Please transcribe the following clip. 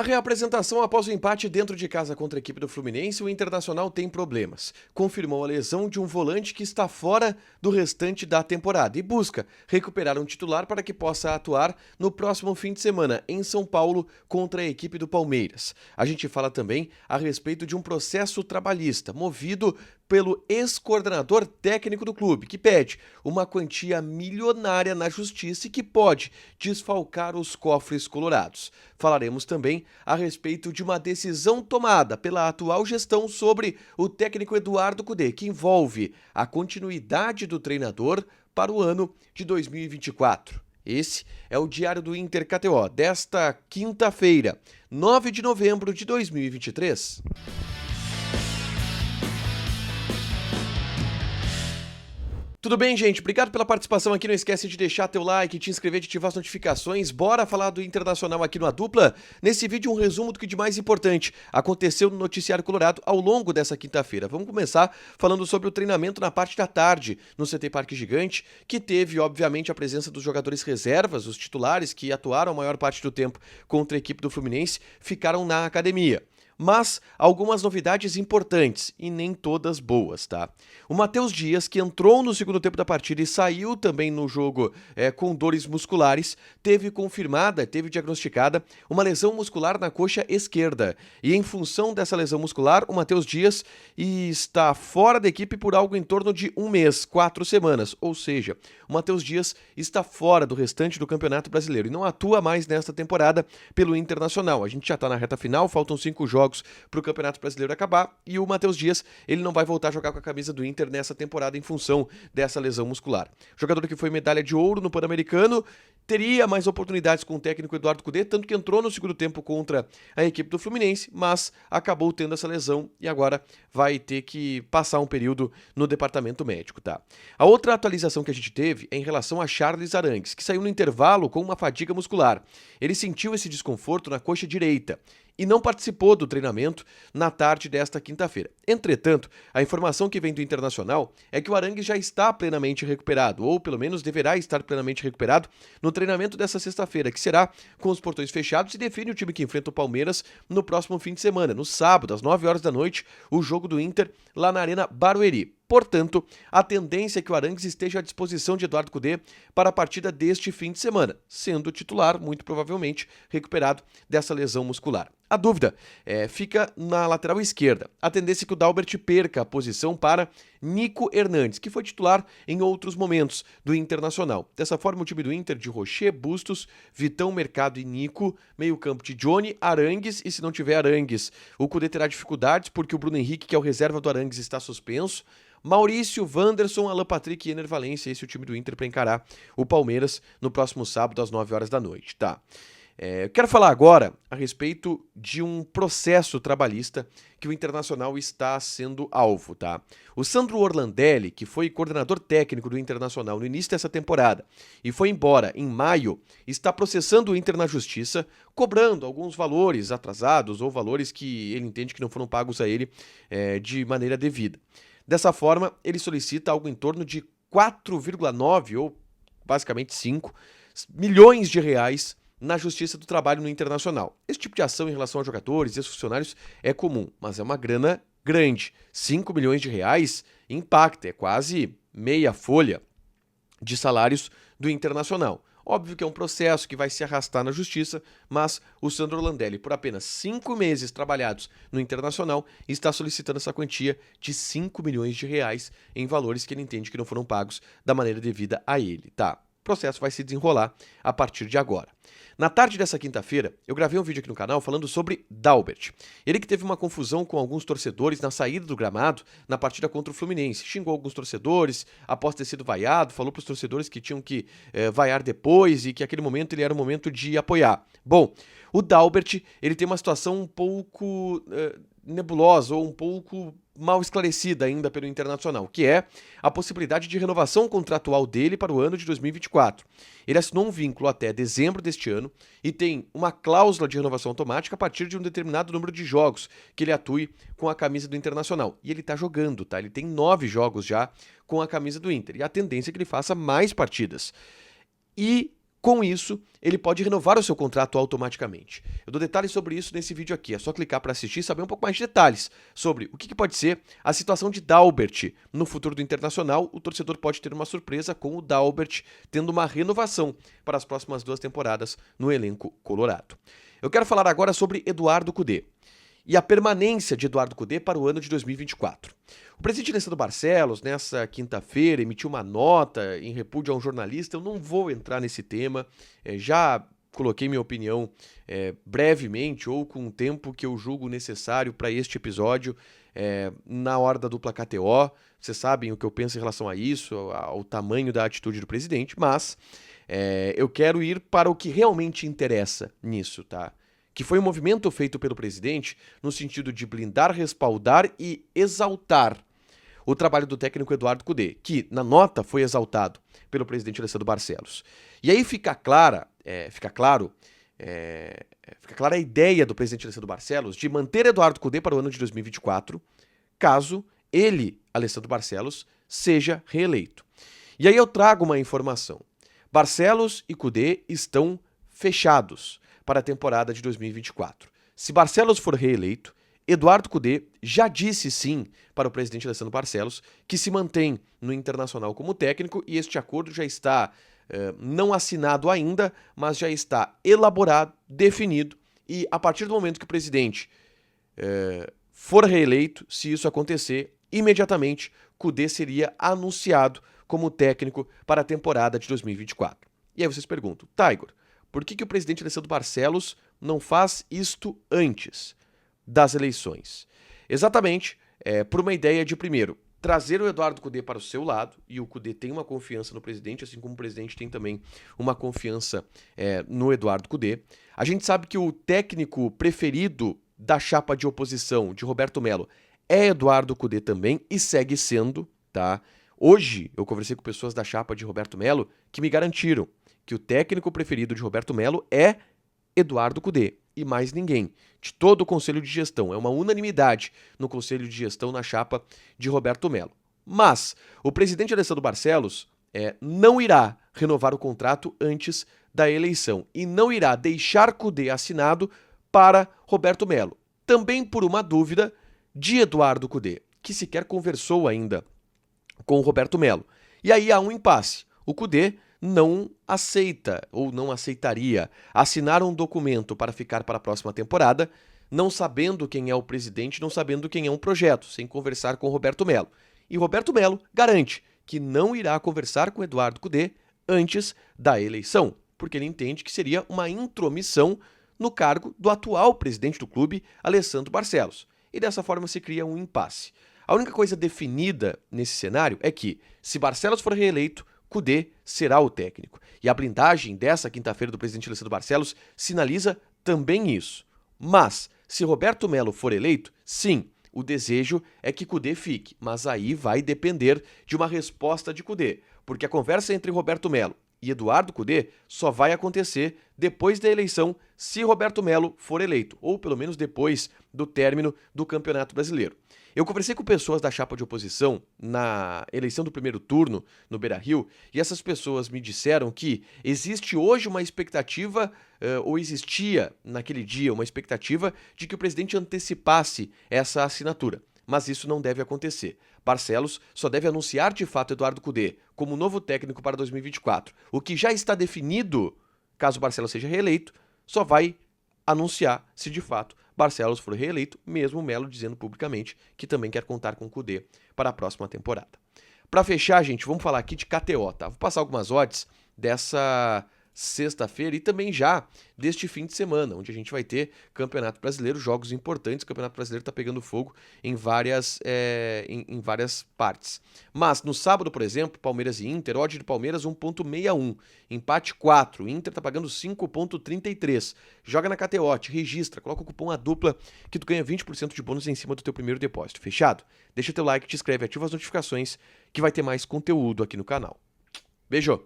A reapresentação após o empate dentro de casa contra a equipe do Fluminense, o Internacional tem problemas. Confirmou a lesão de um volante que está fora do restante da temporada e busca recuperar um titular para que possa atuar no próximo fim de semana em São Paulo contra a equipe do Palmeiras. A gente fala também a respeito de um processo trabalhista movido pelo ex-coordenador técnico do clube, que pede uma quantia milionária na justiça e que pode desfalcar os cofres colorados. Falaremos também a respeito de uma decisão tomada pela atual gestão sobre o técnico Eduardo Cudê, que envolve a continuidade do treinador para o ano de 2024. Esse é o Diário do Inter KTO desta quinta-feira, 9 de novembro de 2023. Tudo bem, gente? Obrigado pela participação aqui. Não esquece de deixar teu like, te inscrever, de ativar as notificações. Bora falar do Internacional aqui no A Dupla? Nesse vídeo, um resumo do que de mais importante aconteceu no Noticiário Colorado ao longo dessa quinta-feira. Vamos começar falando sobre o treinamento na parte da tarde no CT Parque Gigante, que teve, obviamente, a presença dos jogadores reservas, os titulares que atuaram a maior parte do tempo contra a equipe do Fluminense, ficaram na academia. Mas algumas novidades importantes e nem todas boas, tá? O Matheus Dias, que entrou no segundo tempo da partida e saiu também no jogo com dores musculares, teve diagnosticada uma lesão muscular na coxa esquerda. E em função dessa lesão muscular, o Matheus Dias está fora da equipe por algo em torno de 1 mês, 4 semanas. Ou seja, o Matheus Dias está fora do restante do Campeonato Brasileiro e não atua mais nesta temporada pelo Internacional. A gente já está na reta final, faltam 5 jogos para o Campeonato Brasileiro acabar e o Matheus Dias ele não vai voltar a jogar com a camisa do Inter nessa temporada em função dessa lesão muscular. Jogador que foi medalha de ouro no Pan-Americano, teria mais oportunidades com o técnico Eduardo Cudê, tanto que entrou no segundo tempo contra a equipe do Fluminense, mas acabou tendo essa lesão e agora vai ter que passar um período no departamento médico, tá? A outra atualização que a gente teve é em relação a Charles Arangues, que saiu no intervalo com uma fadiga muscular. Ele sentiu esse desconforto na coxa direita e não participou do treinamento na tarde desta quinta-feira. Entretanto, a informação que vem do Internacional é que o Arangues já está plenamente recuperado, ou pelo menos deverá estar plenamente recuperado no treinamento dessa sexta-feira, que será com os portões fechados e define o time que enfrenta o Palmeiras no próximo fim de semana, no sábado, às 9 horas da noite, o jogo do Inter lá na Arena Barueri. Portanto, a tendência é que o Arangues esteja à disposição de Eduardo Cudê para a partida deste fim de semana, sendo titular, muito provavelmente, recuperado dessa lesão muscular. A dúvida fica na lateral esquerda. A tendência é que o Dalbert perca a posição para Nico Hernandes, que foi titular em outros momentos do Internacional. Dessa forma, o time do Inter de Rocher, Bustos, Vitão, Mercado e Nico, meio campo de Johnny, Arangues, e se não tiver Arangues, o Cudê terá dificuldades porque o Bruno Henrique, que é o reserva do Arangues, está suspenso. Maurício, Wanderson, Alan Patrick e Ener Valencia, esse é o time do Inter para encarar o Palmeiras no próximo sábado às 9 horas da noite, tá? Eu quero falar agora a respeito de um processo trabalhista que o Internacional está sendo alvo, tá? O Sandro Orlandelli, que foi coordenador técnico do Internacional no início dessa temporada e foi embora em maio, está processando o Inter na justiça, cobrando alguns valores atrasados ou valores que ele entende que não foram pagos a ele de maneira devida. Dessa forma, ele solicita algo em torno de 4,9 ou basicamente 5 milhões de reais na Justiça do Trabalho no Internacional. Esse tipo de ação em relação a jogadores e funcionários é comum, mas é uma grana grande. 5 milhões de reais impacta, é quase meia folha de salários do Internacional. Óbvio que é um processo que vai se arrastar na justiça, mas o Sandro Orlandelli, por apenas 5 meses trabalhados no Internacional, está solicitando essa quantia de 5 milhões de reais em valores que ele entende que não foram pagos da maneira devida a ele, tá? O processo vai se desenrolar a partir de agora. Na tarde dessa quinta-feira, eu gravei um vídeo aqui no canal falando sobre Dalbert. Ele que teve uma confusão com alguns torcedores na saída do gramado na partida contra o Fluminense. Xingou alguns torcedores após ter sido vaiado, falou para os torcedores que tinham que vaiar depois e que aquele momento ele era o momento de apoiar. Bom, o Dalbert ele tem uma situação um pouco nebulosa ou um pouco mal esclarecida ainda pelo Internacional, que é a possibilidade de renovação contratual dele para o ano de 2024. Ele assinou um vínculo até dezembro deste ano e tem uma cláusula de renovação automática a partir de um determinado número de jogos que ele atue com a camisa do Internacional. E ele está jogando, tá? Ele tem 9 jogos já com a camisa do Inter. E a tendência é que ele faça mais partidas. E Com isso, ele pode renovar o seu contrato automaticamente. Eu dou detalhes sobre isso nesse vídeo aqui. É só clicar para assistir e saber um pouco mais de detalhes sobre o que pode ser a situação de Dalbert no futuro do Internacional. O torcedor pode ter uma surpresa com o Dalbert tendo uma renovação para as próximas 2 temporadas no elenco colorado. Eu quero falar agora sobre Eduardo Cudê e a permanência de Eduardo Cudê para o ano de 2024. O presidente Alessandro Barcelos, nessa quinta-feira, emitiu uma nota em repúdio a um jornalista. Eu não vou entrar nesse tema, já coloquei minha opinião brevemente ou com o tempo que eu julgo necessário para este episódio na hora da dupla KTO. Vocês sabem o que eu penso em relação a isso, ao tamanho da atitude do presidente, mas eu quero ir para o que realmente interessa nisso, tá? Que foi um movimento feito pelo presidente no sentido de blindar, respaldar e exaltar o trabalho do técnico Eduardo Cudê, que na nota foi exaltado pelo presidente Alessandro Barcelos. E aí fica clara a ideia do presidente Alessandro Barcelos de manter Eduardo Cudê para o ano de 2024, caso ele, Alessandro Barcelos, seja reeleito. E aí eu trago uma informação. Barcelos e Cudê estão fechados para a temporada de 2024. Se Barcelos for reeleito, Eduardo Cudê já disse sim para o presidente Alessandro Barcelos que se mantém no Internacional como técnico e este acordo já está não assinado ainda, mas já está elaborado, definido e a partir do momento que o presidente for reeleito, se isso acontecer, imediatamente Cudê seria anunciado como técnico para a temporada de 2024. E aí vocês perguntam, Tiger, por que o presidente Alessandro Barcelos não faz isto antes das eleições? Exatamente por uma ideia de, primeiro, trazer o Eduardo Cudê para o seu lado, e o Cudê tem uma confiança no presidente, assim como o presidente tem também uma confiança no Eduardo Cudê. A gente sabe que o técnico preferido da chapa de oposição de Roberto Melo é Eduardo Cudê também, e segue sendo, tá? Hoje eu conversei com pessoas da chapa de Roberto Melo que me garantiram que o técnico preferido de Roberto Melo é Eduardo Cudê e mais ninguém, de todo o Conselho de Gestão. É uma unanimidade no Conselho de Gestão na chapa de Roberto Melo. Mas o presidente Alessandro Barcelos não irá renovar o contrato antes da eleição e não irá deixar Cudê assinado para Roberto Melo. Também por uma dúvida de Eduardo Cudê, que sequer conversou ainda com o Roberto Melo. E aí há um impasse. O Cudê não aceita ou não aceitaria assinar um documento para ficar para a próxima temporada, não sabendo quem é o presidente, não sabendo quem é um projeto, sem conversar com Roberto Melo. E Roberto Melo garante que não irá conversar com Eduardo Cudê antes da eleição, porque ele entende que seria uma intromissão no cargo do atual presidente do clube, Alessandro Barcelos. E dessa forma se cria um impasse. A única coisa definida nesse cenário é que, se Barcelos for reeleito, Cudê será o técnico. E a blindagem dessa quinta-feira do presidente Alessandro Barcelos sinaliza também isso. Mas, se Roberto Melo for eleito, sim, o desejo é que Cudê fique. Mas aí vai depender de uma resposta de Cudê. Porque a conversa entre Roberto Melo e Eduardo Cudê só vai acontecer depois da eleição, se Roberto Melo for eleito. Ou pelo menos depois do término do Campeonato Brasileiro. Eu conversei com pessoas da chapa de oposição na eleição do primeiro turno no Beira-Rio e essas pessoas me disseram que existe hoje uma expectativa, ou existia naquele dia uma expectativa de que o presidente antecipasse essa assinatura. Mas isso não deve acontecer. Barcelos só deve anunciar de fato Eduardo Cudê como novo técnico para 2024. O que já está definido, caso Barcelos seja reeleito, só vai anunciar se de fato Barcelos for reeleito, mesmo Melo dizendo publicamente que também quer contar com Cudê para a próxima temporada. Para fechar, gente, vamos falar aqui de KTO, tá? Vou passar algumas odds dessa sexta-feira e também já deste fim de semana, onde a gente vai ter Campeonato Brasileiro, jogos importantes. O Campeonato Brasileiro está pegando fogo em várias partes. Mas no sábado, por exemplo, Palmeiras e Inter, odd de Palmeiras 1.61, empate 4, Inter está pagando 5.33. Joga na KTO, te registra, coloca o cupom ADUPLA que tu ganha 20% de bônus em cima do teu primeiro depósito. Fechado? Deixa teu like, te inscreve, ativa as notificações que vai ter mais conteúdo aqui no canal. Beijo!